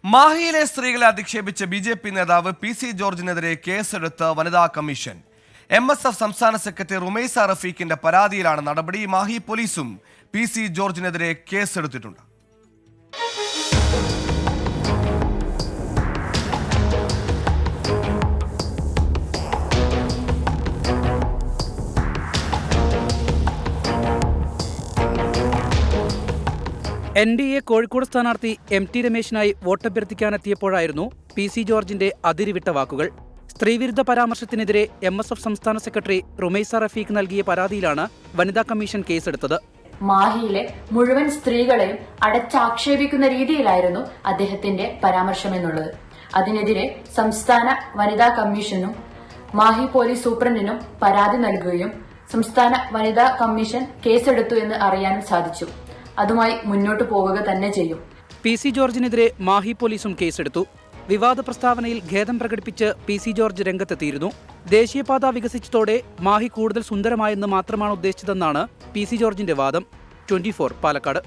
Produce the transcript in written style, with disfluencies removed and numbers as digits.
മാഹിയിലെ സ്ത്രീകളെ അധിക്ഷേപിച്ച് ബി.ജെ.പി. നേതാവ് പി.സി. ജോർജിനെതിരെ കേസെടുത്ത വനിതാ കമ്മീഷൻ. എം.എസ്.എഫ് സംസ്ഥാന സെക്രട്ടറി റുമൈസ റഫീഖിന്റെ പരാതിയിലാണ് നടപടി. മാഹി പോലീസും പി.സി. ജോർജിനെതിരെ കേസെടുത്തിട്ടുണ്ട്. NDA കോഴിക്കോട് സ്ഥാനാർത്ഥി MT രമേശിനായി വോട്ടഭ്യർത്ഥിക്കാനെത്തിയപ്പോഴായിരുന്നു പി.സി. ജോർജിന്റെ അതിരിവിട്ട വാക്കുകൾ. സ്ത്രീവിരുദ്ധ പരാമർശത്തിനെതിരെ MSF സംസ്ഥാന സെക്രട്ടറി റുമൈസ റഫീഖ് നൽകിയ പരാതിയിലാണ് വനിതാ കമ്മീഷൻ കേസെടുത്തത്. മാഹിയിലെ മുഴുവൻ സ്ത്രീകളെയും അടച്ചാക്ഷേപിക്കുന്ന രീതിയിലായിരുന്നു അദ്ദേഹത്തിന്റെ പരാമർശമെന്നുള്ളത്. അതിനെതിരെ സംസ്ഥാന വനിതാ കമ്മീഷനും മാഹി പോലീസ് സൂപ്രണ്ടിനും പരാതി നൽകുകയും സംസ്ഥാന വനിതാ കമ്മീഷൻ കേസെടുത്തു എന്ന് അറിയാനും സാധിച്ചു. അതുമായി മുന്നോട്ട് പോവുക തന്നെ ചെയ്യും. പി.സി. ജോർജിനെതിരെ മാഹി പോലീസും കേസെടുത്തു. വിവാദ പ്രസ്താവനയിൽ ഖേദം പ്രകടിപ്പിച്ച് പി.സി. ജോർജ് രംഗത്തെത്തിയിരുന്നു. ദേശീയപാത വികസിച്ചതോടെ മാഹി കൂടുതൽ സുന്ദരമായെന്ന് മാത്രമാണ് ഉദ്ദേശിച്ചതെന്നാണ് പി.സി. ജോർജിന്റെ വാദം. 24 പാലക്കാട്.